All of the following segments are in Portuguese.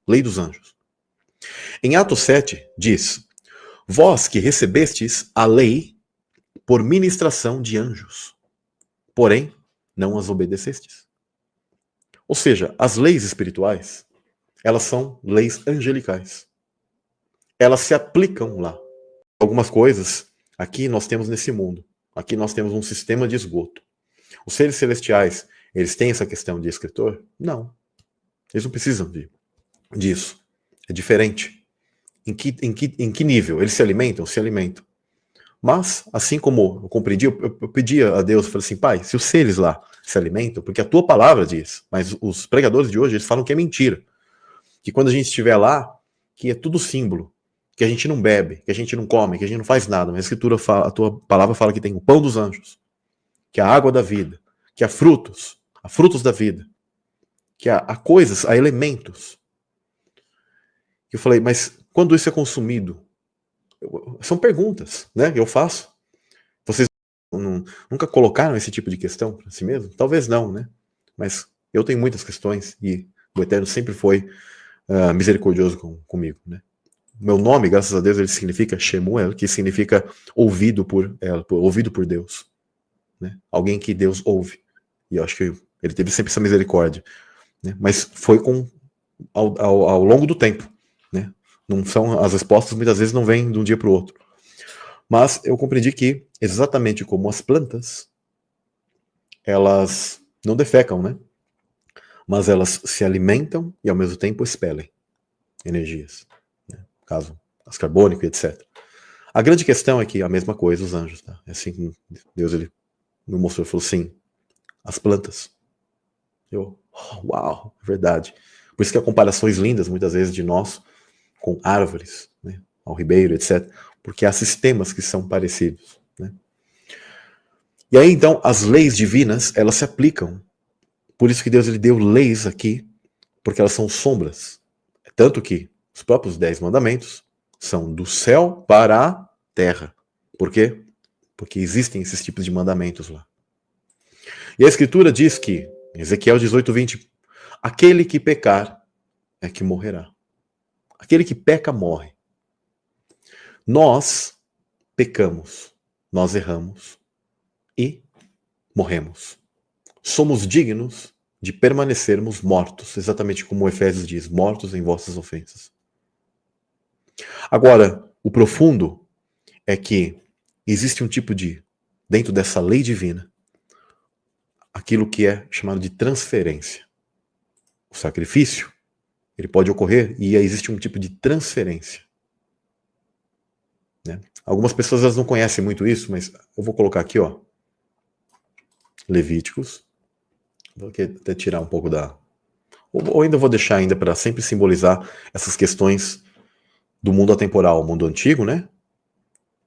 lei dos anjos. Em Atos 7 diz: vós que recebestes a lei por ministração de anjos, porém não as obedecestes. Ou seja, as leis espirituais, elas são leis angelicais. Elas se aplicam lá. Algumas coisas, aqui nós temos nesse mundo. Aqui nós temos um sistema de esgoto. Os seres celestiais, eles têm essa questão de escritor? Não. Eles não precisam disso. É diferente. Em que nível? Eles se alimentam? Se alimentam. Mas, assim como eu compreendi, eu pedia a Deus, eu falei assim, pai, se os seres lá se alimentam, porque a tua palavra diz, mas os pregadores de hoje, eles falam que é mentira. Que quando a gente estiver lá, que é tudo símbolo, que a gente não bebe, que a gente não come, que a gente não faz nada. Mas a escritura fala, a tua palavra fala que tem o pão dos anjos, que é a água da vida, que há frutos da vida, que há coisas, há elementos. Eu falei, mas quando isso é consumido? São perguntas, né? Eu faço. Vocês nunca colocaram esse tipo de questão para si mesmo? Talvez não, né? Mas eu tenho muitas questões e o Eterno sempre foi misericordioso comigo, né? Meu nome, graças a Deus, ele significa Shemuel, que significa ouvido por Deus, né? Alguém que Deus ouve. E eu acho que ele teve sempre essa misericórdia, né? Mas foi ao longo do tempo, né? Não são, as respostas muitas vezes não vêm de um dia para o outro. Mas eu compreendi que, exatamente como as plantas, elas não defecam, né? Mas elas se alimentam e ao mesmo tempo expelem energias, né? Caso gás carbônico e etc. A grande questão é que a mesma coisa os anjos, tá? É assim que Deus ele me mostrou, falou assim, as plantas. Uau, é verdade. Por isso que há comparações lindas muitas vezes de nós com árvores, né? Ao ribeiro, etc. Porque há sistemas que são parecidos, né? E aí então as leis divinas elas se aplicam. Por isso que Deus ele deu leis aqui, porque elas são sombras. Tanto que os próprios 10 mandamentos são do céu para a terra. Por quê? Porque existem esses tipos de mandamentos lá. E a Escritura diz que, em Ezequiel 18:20, aquele que pecar é que morrerá. Aquele que peca morre. Nós pecamos, nós erramos e morremos. Somos dignos de permanecermos mortos, exatamente como o Efésios diz, mortos em vossas ofensas. Agora, o profundo é que existe um tipo de, dentro dessa lei divina, aquilo que é chamado de transferência. O sacrifício, ele pode ocorrer e existe um tipo de transferência, né? Algumas pessoas elas não conhecem muito isso, mas eu vou colocar aqui, ó, Levíticos. Vou até tirar um pouco da... Ou ainda vou deixar ainda para sempre simbolizar essas questões do mundo atemporal, o mundo antigo, né?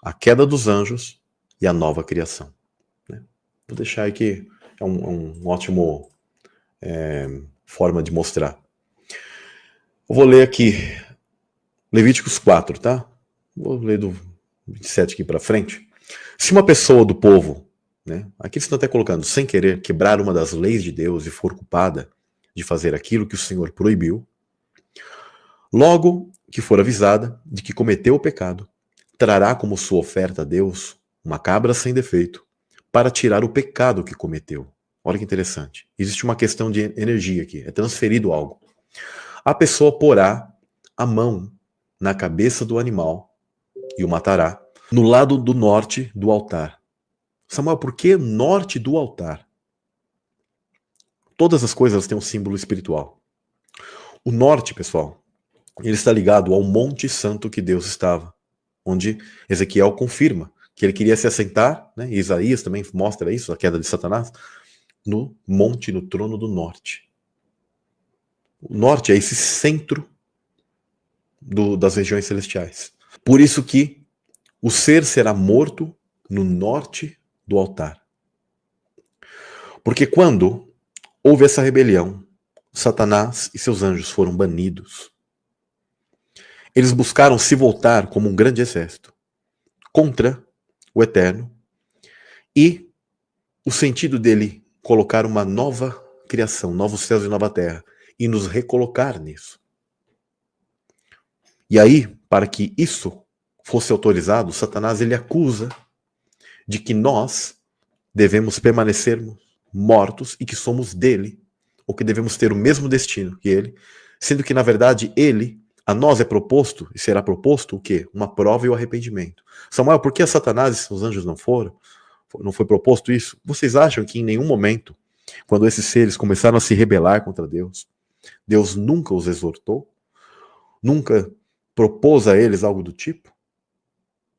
A queda dos anjos e a nova criação, né? Vou deixar aqui, é um ótimo forma de mostrar. Eu vou ler aqui Levíticos 4, tá? Vou ler do 27 aqui para frente. Se uma pessoa do povo, né, aqui eles estão até colocando, sem querer, quebrar uma das leis de Deus e for culpada de fazer aquilo que o Senhor proibiu, logo que for avisada de que cometeu o pecado, trará como sua oferta a Deus uma cabra sem defeito, para tirar o pecado que cometeu. Olha que interessante. Existe uma questão de energia aqui, é transferido algo. A pessoa porá a mão na cabeça do animal e o matará no lado do norte do altar. Samuel, por que norte do altar? Todas as coisas têm um símbolo espiritual. O norte, pessoal, ele está ligado ao Monte Santo que Deus estava, onde Ezequiel confirma que ele queria se assentar, né? E Isaías também mostra isso, a queda de Satanás, no monte, no trono do norte. O norte é esse centro das regiões celestiais. Por isso que o ser será morto no norte do altar. Porque quando houve essa rebelião, Satanás e seus anjos foram banidos. Eles buscaram se voltar como um grande exército contra o Eterno e o sentido dele colocar uma nova criação, novos céus e nova terra e nos recolocar nisso. E aí, para que isso fosse autorizado, Satanás ele acusa de que nós devemos permanecermos mortos e que somos dele, ou que devemos ter o mesmo destino que ele, sendo que, na verdade, a nós é proposto, e será proposto o quê? Uma prova e o arrependimento. Samuel, por que a Satanás e os anjos não foram? Não foi proposto isso? Vocês acham que em nenhum momento, quando esses seres começaram a se rebelar contra Deus, Deus nunca os exortou? Nunca propôs a eles algo do tipo?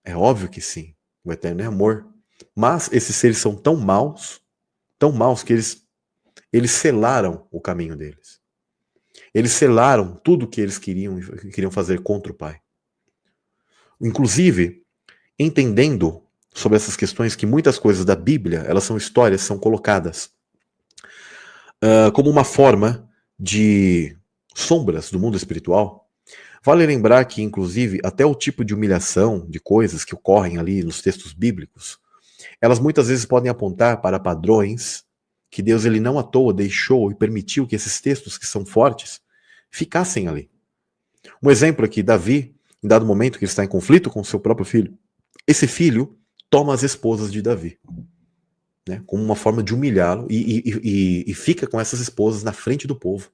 É óbvio que sim. O eterno é amor. Mas esses seres são tão maus que eles selaram o caminho deles. Eles selaram tudo que eles queriam fazer contra o Pai. Inclusive, entendendo sobre essas questões que muitas coisas da Bíblia, elas são histórias, são colocadas como uma forma de sombras do mundo espiritual. Vale lembrar que, inclusive, até o tipo de humilhação, de coisas que ocorrem ali nos textos bíblicos, elas muitas vezes podem apontar para padrões que Deus ele não à toa deixou e permitiu que esses textos que são fortes ficassem ali. Um exemplo aqui, Davi, em dado momento que ele está em conflito com seu próprio filho, esse filho toma as esposas de Davi, né, como uma forma de humilhá-lo e fica com essas esposas na frente do povo,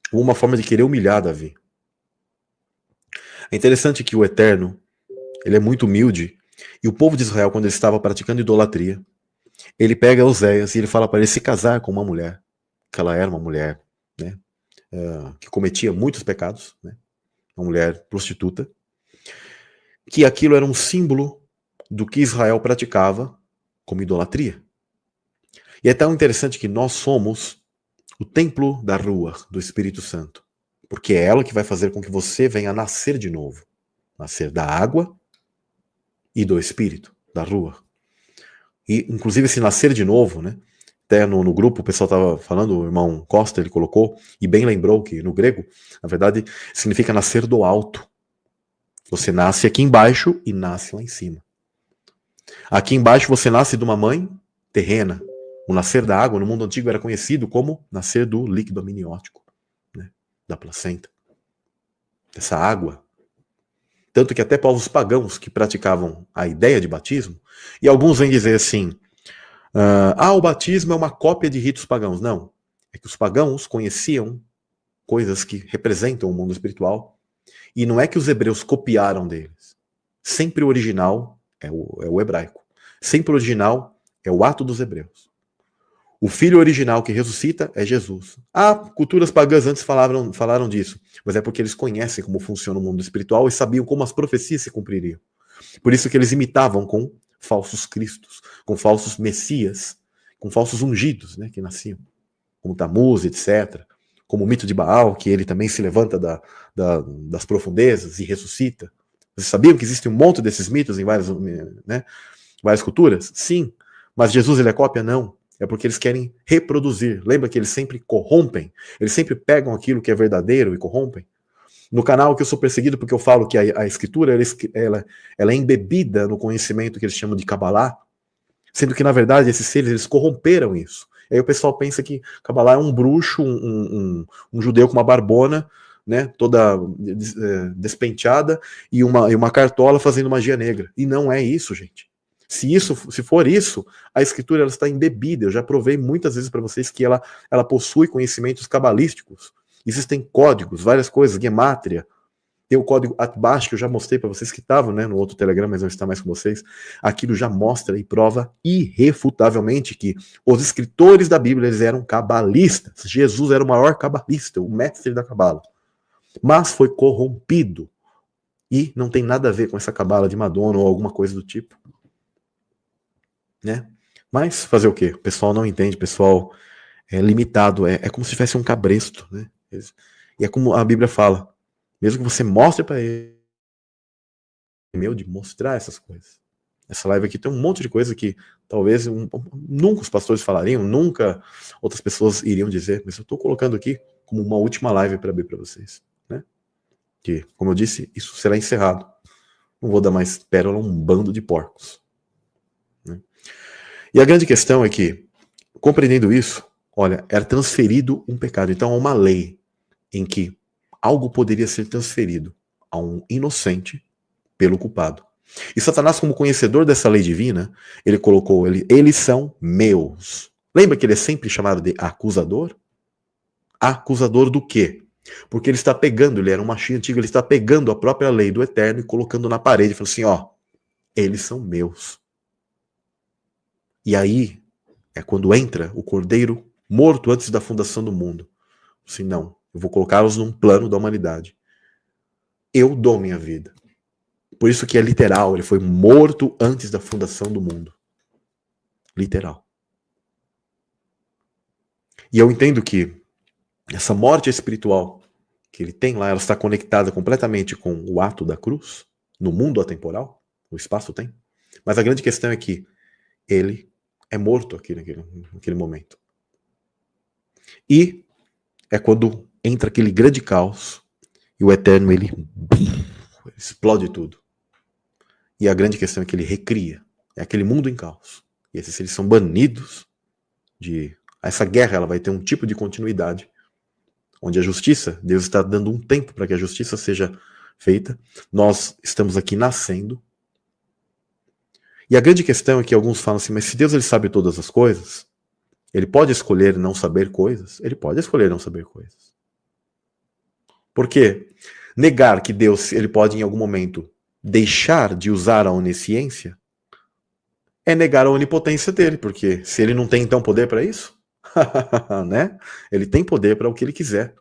como uma forma de querer humilhar Davi. É interessante que o Eterno, ele é muito humilde, e o povo de Israel, quando ele estava praticando idolatria, ele pega Oséias e ele fala para ele se casar com uma mulher, que ela era uma mulher, né, que cometia muitos pecados, né, uma mulher prostituta, que aquilo era um símbolo do que Israel praticava como idolatria. E é tão interessante que nós somos o templo da rua, do Espírito Santo, porque é ela que vai fazer com que você venha a nascer de novo, nascer da água e do Espírito, da rua. E, inclusive, esse nascer de novo, né? Até no grupo o pessoal estava falando, o irmão Costa, ele colocou, e bem lembrou que no grego, na verdade, significa nascer do alto. Você nasce aqui embaixo e nasce lá em cima. Aqui embaixo você nasce de uma mãe terrena. O nascer da água no mundo antigo era conhecido como nascer do líquido amniótico, né? Da placenta. Dessa água. Tanto que até povos pagãos que praticavam a ideia de batismo, e alguns vêm dizer assim, o batismo é uma cópia de ritos pagãos. Não. É que os pagãos conheciam coisas que representam o mundo espiritual, e não é que os hebreus copiaram deles. Sempre o original é o hebraico. Sempre o original é o ato dos hebreus. O filho original que ressuscita é Jesus. Culturas pagãs antes falaram disso, mas é porque eles conhecem como funciona o mundo espiritual e sabiam como as profecias se cumpririam. Por isso que eles imitavam com falsos cristos, com falsos messias, com falsos ungidos, né, que nasciam, como Tamuz, etc., como o mito de Baal, que ele também se levanta das profundezas e ressuscita. Vocês sabiam que existe um monte desses mitos em várias culturas? Sim. Mas Jesus ele é cópia? Não. É porque eles querem reproduzir. Lembra que eles sempre corrompem? Eles sempre pegam aquilo que é verdadeiro e corrompem? No canal que eu sou perseguido porque eu falo que a escritura ela é embebida no conhecimento que eles chamam de Kabbalah, sendo que, na verdade, esses seres eles corromperam isso. E aí o pessoal pensa que Kabbalah é um bruxo, um judeu com uma barbona, né, toda despenteada, e uma cartola fazendo magia negra. E não é isso, gente. Se for isso, a escritura ela está embebida. Eu já provei muitas vezes para vocês que ela possui conhecimentos cabalísticos. Existem códigos, várias coisas, gemátria. Tem o código Atbash, que eu já mostrei para vocês que estavam, né, no outro Telegram, mas não está mais com vocês. Aquilo já mostra e prova irrefutavelmente que os escritores da Bíblia eles eram cabalistas. Jesus era o maior cabalista, o mestre da cabala. Mas foi corrompido. E não tem nada a ver com essa cabala de Madonna ou alguma coisa do tipo. Né? Mas fazer o quê? O pessoal não entende, o pessoal é limitado, é como se tivesse um cabresto, né? E é como a Bíblia fala, mesmo que você mostre para ele, de mostrar essas coisas. Essa live aqui tem um monte de coisa que talvez nunca os pastores falariam, nunca outras pessoas iriam dizer, mas eu estou colocando aqui como uma última live para abrir para vocês, né? Que, como eu disse, isso será encerrado. Não vou dar mais pérola a um bando de porcos. Né? E a grande questão é que, compreendendo isso, olha, era transferido um pecado. Então há uma lei em que algo poderia ser transferido a um inocente pelo culpado. E Satanás, como conhecedor dessa lei divina, ele colocou, eles são meus. Lembra que ele é sempre chamado de acusador? Acusador do quê? Porque ele está pegando, ele era um machinho antigo, ele está pegando a própria lei do Eterno e colocando na parede, falando assim, ó, eles são meus. E aí é quando entra o cordeiro morto antes da fundação do mundo. Assim, não, eu vou colocá-los num plano da humanidade. Eu dou minha vida. Por isso que é literal, ele foi morto antes da fundação do mundo. Literal. E eu entendo que essa morte espiritual que ele tem lá, ela está conectada completamente com o ato da cruz, no mundo atemporal, o espaço-tempo. Mas a grande questão é que ele é morto aqui naquele momento. E é quando entra aquele grande caos e o Eterno, ele explode tudo. E a grande questão é que ele recria. É aquele mundo em caos. E esses seres são banidos de... Essa guerra ela vai ter um tipo de continuidade, onde a justiça, Deus está dando um tempo para que a justiça seja feita. Nós estamos aqui nascendo. E a grande questão é que alguns falam assim, mas se Deus ele sabe todas as coisas, ele pode escolher não saber coisas? Ele pode escolher não saber coisas. Por quê? Negar que Deus ele pode em algum momento deixar de usar a onisciência é negar a onipotência dele, porque se ele não tem então poder para isso, né? Ele tem poder para o que ele quiser.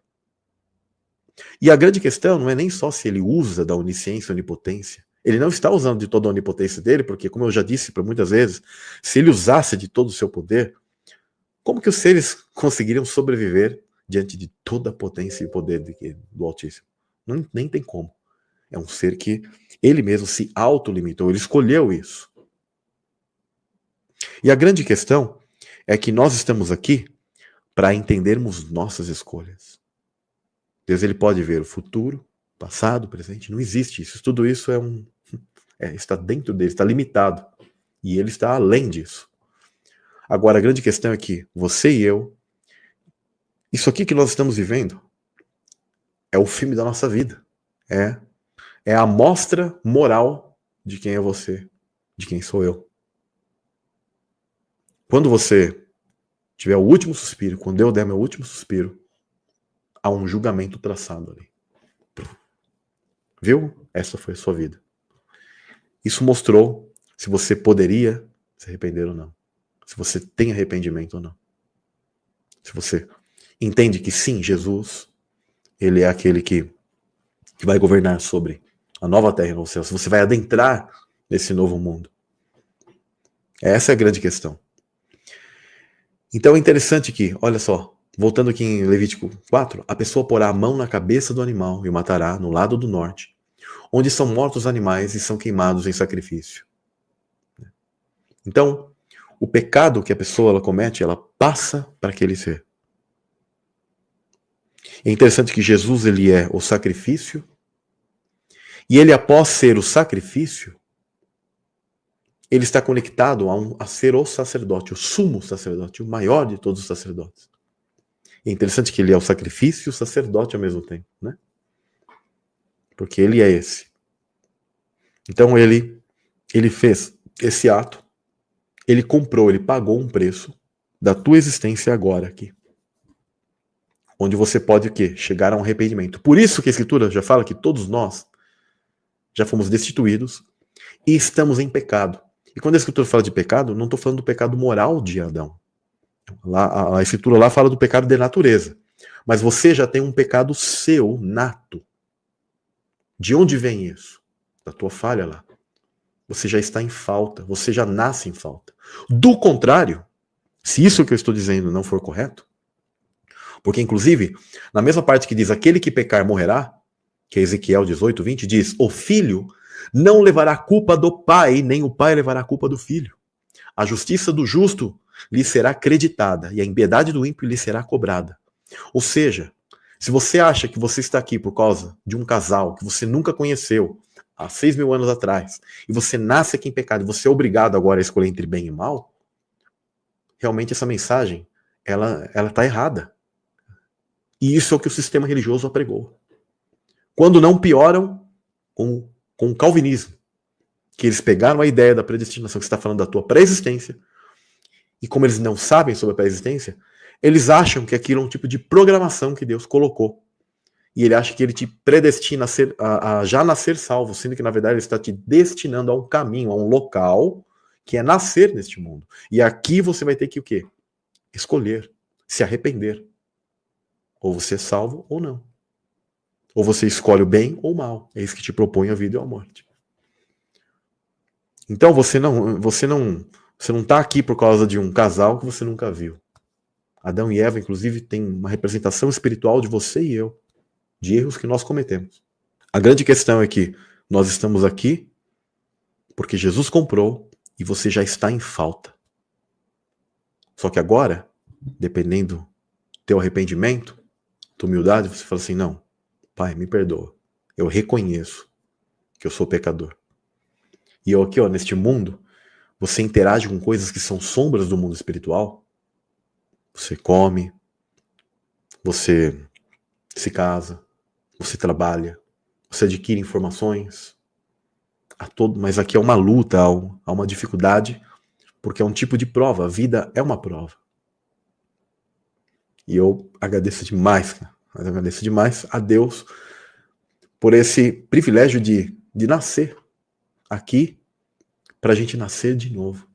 E a grande questão não é nem só se ele usa da onisciência e onipotência. Ele não está usando de toda a onipotência dele, porque, como eu já disse para muitas vezes, se ele usasse de todo o seu poder, como que os seres conseguiriam sobreviver diante de toda a potência e poder do Altíssimo? Nem tem como. É um ser que ele mesmo se autolimitou, ele escolheu isso. E a grande questão é que nós estamos aqui para entendermos nossas escolhas. Deus ele pode ver o futuro, passado, presente, não existe isso. Tudo isso está dentro dele, está limitado. E ele está além disso. Agora, a grande questão é que você e eu, isso aqui que nós estamos vivendo, é o filme da nossa vida. É a amostra moral de quem é você, de quem sou eu. Quando você tiver o último suspiro, quando eu der meu último suspiro, há um julgamento traçado ali. Viu? Essa foi a sua vida. Isso mostrou se você poderia se arrepender ou não. Se você tem arrependimento ou não. Se você entende que sim, Jesus, ele é aquele que vai governar sobre a nova terra e o novo céu. Se você vai adentrar nesse novo mundo. Essa é a grande questão. Então é interessante que, olha só, voltando aqui em Levítico 4, a pessoa porá a mão na cabeça do animal e o matará no lado do norte, onde são mortos os animais e são queimados em sacrifício. Então, o pecado que a pessoa ela comete, ela passa para aquele ser. É interessante que Jesus ele é o sacrifício, e ele após ser o sacrifício, ele está conectado a ser o sacerdote, o sumo sacerdote, o maior de todos os sacerdotes. É interessante que ele é o sacrifício e o sacerdote ao mesmo tempo, né? Porque ele é esse. Então ele fez esse ato, ele comprou, ele pagou um preço da tua existência agora aqui. Onde você pode o quê? Chegar a um arrependimento. Por isso que a Escritura já fala que todos nós já fomos destituídos e estamos em pecado. E quando a Escritura fala de pecado, não estou falando do pecado moral de Adão. Lá, a Escritura lá fala do pecado de natureza. Mas você já tem um pecado seu, nato. De onde vem isso? Da tua falha lá. Você já está em falta. Você já nasce em falta. Do contrário, se isso que eu estou dizendo não for correto, porque inclusive, na mesma parte que diz aquele que pecar morrerá, que é Ezequiel 18, 20, diz, o filho não levará a culpa do pai, nem o pai levará a culpa do filho. A justiça do justo lhe será acreditada e a impiedade do ímpio lhe será cobrada. Ou seja, se você acha que você está aqui por causa de um casal que você nunca conheceu há 6.000 anos atrás, e você nasce aqui em pecado, e você é obrigado agora a escolher entre bem e mal, realmente essa mensagem, ela está errada. E isso é o que o sistema religioso apregou. Quando não pioram com o calvinismo, que eles pegaram a ideia da predestinação, que você está falando da tua pré-existência, e como eles não sabem sobre a pré-existência, eles acham que aquilo é um tipo de programação que Deus colocou. E ele acha que ele te predestina a já nascer salvo, sendo que, na verdade, ele está te destinando a um caminho, a um local, que é nascer neste mundo. E aqui você vai ter que o quê? Escolher, se arrepender. Ou você é salvo ou não. Ou você escolhe o bem ou o mal. É isso que te propõe a vida e a morte. Então você não está aqui por causa de um casal que você nunca viu. Adão e Eva, inclusive, tem uma representação espiritual de você e eu, de erros que nós cometemos. A grande questão é que nós estamos aqui porque Jesus comprou e você já está em falta. Só que agora, dependendo do teu arrependimento, tua humildade, você fala assim, não, Pai, me perdoa. Eu reconheço que eu sou pecador. E eu aqui, neste mundo, você interage com coisas que são sombras do mundo espiritual. Você come, você se casa, você trabalha, você adquire informações. Mas aqui é uma luta, há uma dificuldade, porque é um tipo de prova. A vida é uma prova. E eu agradeço demais a Deus por esse privilégio de nascer aqui, para a gente nascer de novo,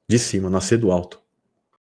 de cima, nascer do alto.